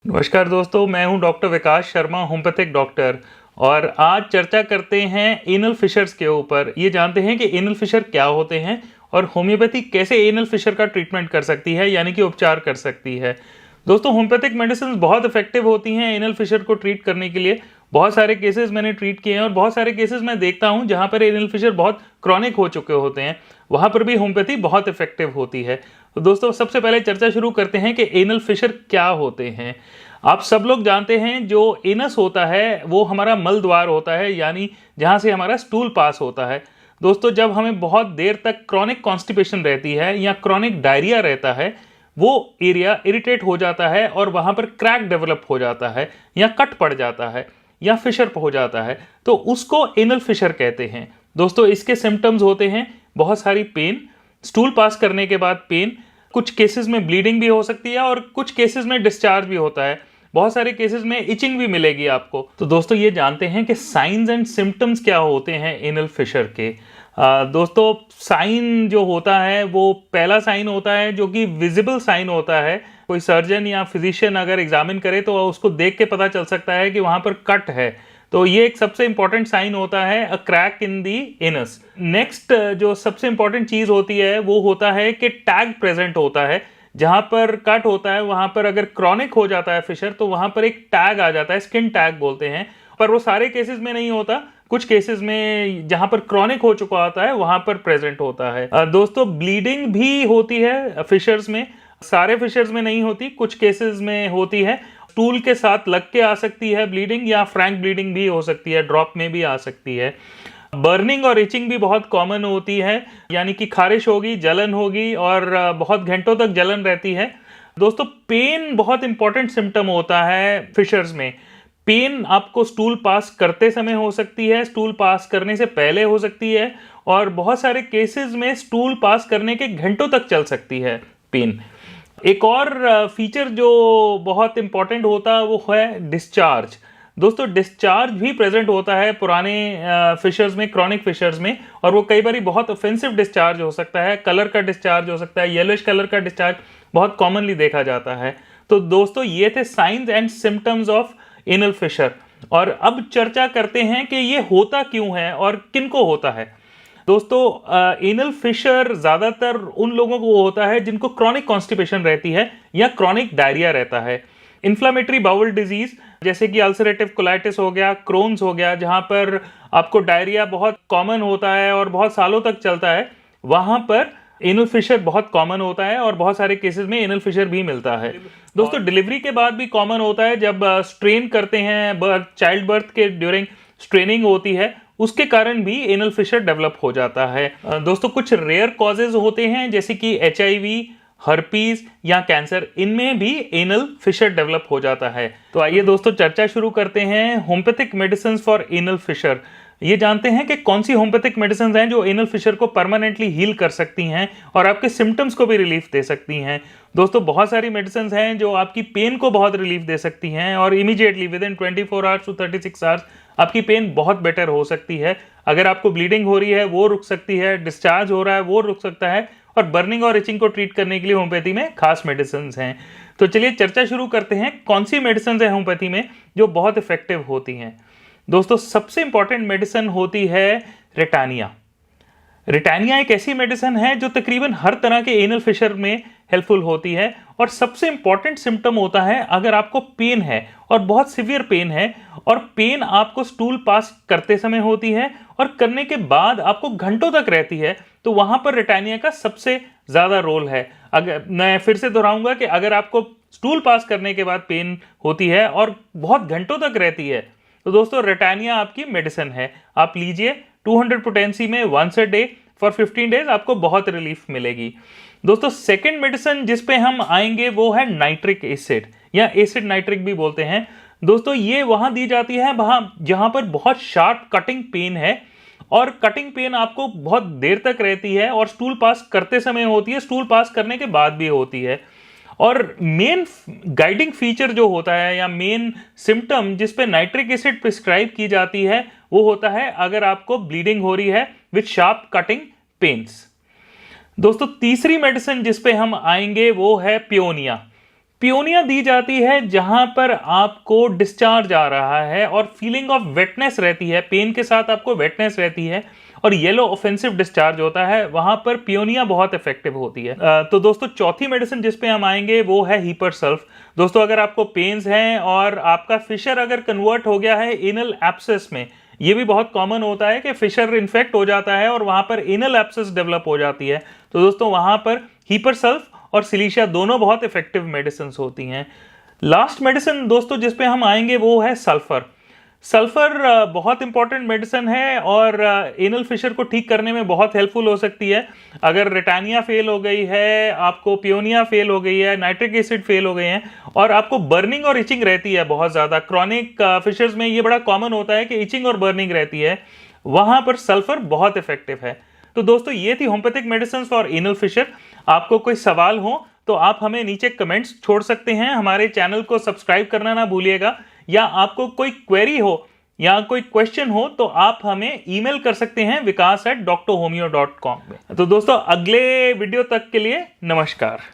नमस्कार दोस्तों, मैं हूं डॉक्टर विकास शर्मा, होम्योपैथिक डॉक्टर। और आज चर्चा करते हैं एनल फिशर्स के ऊपर। ये जानते हैं कि एनल फिशर क्या होते हैं और होम्योपैथी कैसे एनल फिशर का ट्रीटमेंट कर सकती है, यानी कि उपचार कर सकती है। दोस्तों, होम्योपैथिक मेडिसिन बहुत इफेक्टिव होती हैं एनल फिशर को ट्रीट करने के लिए। बहुत सारे केसेस मैंने ट्रीट किए हैं और बहुत सारे केसेस मैं देखता हूं जहां पर एनल फिशर बहुत क्रॉनिक हो चुके होते हैं, वहां पर भी होम्योपैथी बहुत इफेक्टिव होती है। तो दोस्तों, सबसे पहले चर्चा शुरू करते हैं कि एनल फिशर क्या होते हैं। आप सब लोग जानते हैं जो एनस होता है वो हमारा मल द्वार होता है, यानी जहां से हमारा स्टूल पास होता है। दोस्तों, जब हमें बहुत देर तक क्रॉनिक कॉन्स्टिपेशन रहती है या क्रॉनिक डायरिया रहता है, वो एरिया इरिटेट हो जाता है और वहां पर क्रैक डेवलप हो जाता है या कट पड़ जाता है या फिशर हो जाता है, तो उसको एनल फिशर कहते हैं। दोस्तों, इसके सिम्टम्स होते हैं बहुत सारी पेन, स्टूल पास करने के बाद पेन, कुछ केसेस में ब्लीडिंग भी हो सकती है और कुछ केसेस में डिस्चार्ज भी होता है। बहुत सारे केसेस में इचिंग भी मिलेगी आपको। तो दोस्तों, ये जानते हैं कि साइंस एंड सिम्टम्स क्या होते हैं एनल फिशर के। दोस्तों, साइन जो होता है वो पहला साइन होता है जो कि विजिबल साइन होता है। कोई सर्जन या फिजिशियन अगर एग्जामिन करे तो उसको देख के पता चल सकता है कि वहां पर कट है। तो ये एक सबसे इंपॉर्टेंट साइन होता है, a crack in the anus. Next जो सबसे इंपॉर्टेंट चीज होती है वो होता है कि टैग प्रेजेंट होता है। जहां पर कट होता है वहां पर अगर क्रॉनिक हो जाता है फिशर तो वहां पर एक टैग आ जाता है, स्किन टैग बोलते हैं। पर वो सारे केसेस में नहीं होता, कुछ केसेस में जहां पर क्रॉनिक हो चुका होता है वहां पर प्रेजेंट होता है। दोस्तों, ब्लीडिंग भी होती है फिशर्स में, सारे फिशर्स में नहीं होती, कुछ केसेस में होती है। स्टूल के साथ लग के आ सकती है ब्लीडिंग, या फ्रैंक ब्लीडिंग भी हो सकती है, ड्रॉप में भी आ सकती है। बर्निंग और इचिंग भी बहुत कॉमन होती है, यानी कि खारिश होगी, जलन होगी और बहुत घंटों तक जलन रहती है। दोस्तों, पेन बहुत इंपॉर्टेंट सिम्टम होता है फिशर्स में। पेन आपको स्टूल पास करते समय हो सकती है, स्टूल पास करने से पहले हो सकती है, और बहुत सारे केसेस में स्टूल पास करने के घंटों तक चल सकती है पेन। एक और फीचर जो बहुत इंपॉर्टेंट होता है वो है डिस्चार्ज। दोस्तों, डिस्चार्ज भी प्रेजेंट होता है पुराने फिशर्स में, क्रॉनिक फिशर्स में, और वो कई बार बहुत ऑफेंसिव डिस्चार्ज हो सकता है, कलर का डिस्चार्ज हो सकता है, येलोइश कलर का डिस्चार्ज बहुत कॉमनली देखा जाता है। तो दोस्तों, ये थे science and symptoms of anal fissure. और अब चर्चा करते हैं कि ये होता क्यों है और किनको होता है। दोस्तों, एनल फिशर ज्यादातर उन लोगों को होता है जिनको क्रॉनिक कॉन्स्टिपेशन रहती है या क्रॉनिक डायरिया रहता है। इन्फ्लामेटरी बाउल डिजीज जैसे कि अल्सरेटिव कोलाइटिस हो गया, क्रोन्स हो गया, जहां पर आपको डायरिया बहुत कॉमन होता है और बहुत सालों तक चलता है, वहां पर एनल फिशर बहुत कॉमन होता है और बहुत सारे केसेस में एनल फिशर भी मिलता है। दोस्तों, डिलीवरी के बाद भी कॉमन होता है, जब स्ट्रेन करते हैं, चाइल्ड बर्थ के ड्यूरिंग स्ट्रेनिंग होती है, उसके कारण भी एनल फिशर डेवलप हो जाता है। दोस्तों, कुछ रेयर कॉजेज होते हैं जैसे कि HIV, हर्पीज या कैंसर, इनमें भी एनल फिशर डेवलप हो जाता है। तो आइए दोस्तों, चर्चा शुरू करते हैं homeopathic medicine for anal fissure. ये जानते हैं कि कौन सी होम्योपैथिक मेडिसिन हैं जो एनल फिशर को परमानेंटली हील कर सकती हैं और आपके सिम्टम्स को भी रिलीफ दे सकती हैं। दोस्तों, बहुत सारी मेडिसिन हैं जो आपकी पेन को बहुत रिलीफ दे सकती हैं और immediately with in 24 hours to 36 hours आपकी पेन बहुत बेटर हो सकती है। अगर आपको ब्लीडिंग हो रही है वो रुक सकती है, डिस्चार्ज हो रहा है वो रुक सकता है, और बर्निंग और इचिंग को ट्रीट करने के लिए होम्योपैथी में खास मेडिसिन हैं। तो चलिए चर्चा शुरू करते हैं कौन सी मेडिसिन है होम्योपैथी में जो बहुत इफेक्टिव होती हैं। दोस्तों, सबसे इंपॉर्टेंट मेडिसिन होती है रिटानिया। रिटानिया एक ऐसी मेडिसिन है जो तकरीबन हर तरह के एनल फिशर में हेल्पफुल होती है, और सबसे इंपॉर्टेंट सिम्टम होता है अगर आपको पेन है और बहुत सिवियर पेन है, और पेन आपको स्टूल पास करते समय होती है और करने के बाद आपको घंटों तक रहती है, तो वहां पर रिटानिया का सबसे ज्यादा रोल है। अगर मैं फिर से दोहराऊंगा कि अगर आपको स्टूल पास करने के बाद पेन होती है और बहुत घंटों तक रहती है, तो दोस्तों रिटानिया आपकी मेडिसिन है। आप लीजिए 200 पोटेंसी में once a day for 15 days, आपको बहुत रिलीफ मिलेगी। दोस्तों, सेकंड मेडिसिन जिस पे हम आएंगे वो है नाइट्रिक एसिड, या एसिड नाइट्रिक भी बोलते हैं। दोस्तों, ये वहां दी जाती है वहां जहां पर बहुत शार्प कटिंग पेन है, और कटिंग पेन आपको बहुत देर तक रहती है और स्टूल पास करते समय होती है, स्टूल पास करने के बाद भी होती है। और मेन गाइडिंग फीचर जो होता है या मेन सिम्टम जिस पे नाइट्रिक एसिड प्रिस्क्राइब की जाती है वो होता है अगर आपको ब्लीडिंग हो रही है विद शार्प कटिंग पेन्स। दोस्तों, तीसरी मेडिसिन जिस पे हम आएंगे वो है पियोनिया। पियोनिया दी जाती है जहां पर आपको डिस्चार्ज आ रहा है और फीलिंग ऑफ वेटनेस रहती है, पेन के साथ आपको वेटनेस रहती है और येलो ऑफेंसिव डिस्चार्ज होता है, वहां पर पियोनिया बहुत इफेक्टिव होती है। तो दोस्तों चौथी मेडिसिन जिस पे हम आएंगे वो है हीपर सल्फ। दोस्तों अगर आपको पेन्स हैं और आपका फिशर अगर कन्वर्ट हो गया है एनल एब्सेस में, ये भी बहुत कॉमन होता है कि फिशर इन्फेक्ट हो जाता है और वहां पर एनल एब्सेस डेवलप हो जाती है, तो दोस्तों वहां पर हीपर सल्फ और सिलिशिया दोनों बहुत इफेक्टिव मेडिसिन होती हैं। लास्ट मेडिसिन दोस्तों जिस पे हम आएंगे वो है सल्फर। सल्फर बहुत इंपॉर्टेंट मेडिसिन है और एनल फिशर को ठीक करने में बहुत हेल्पफुल हो सकती है। अगर रिटानिया फेल हो गई है, आपको पियोनिया फेल हो गई है, नाइट्रिक एसिड फेल हो गए हैं और आपको बर्निंग और इचिंग रहती है बहुत ज़्यादा, क्रॉनिक फिशर्स में ये बड़ा कॉमन होता है कि इचिंग और बर्निंग रहती है, वहां पर सल्फर बहुत इफेक्टिव है। तो दोस्तों ये थी homeopathic medicine for anal fissure. आपको कोई सवाल हो तो आप हमें नीचे कमेंट्स छोड़ सकते हैं, हमारे चैनल को सब्सक्राइब करना ना भूलिएगा, या आपको कोई क्वेरी हो या कोई क्वेश्चन हो तो आप हमें ईमेल कर सकते हैं vikas@drhomeo.com में। तो दोस्तों अगले वीडियो तक के लिए नमस्कार।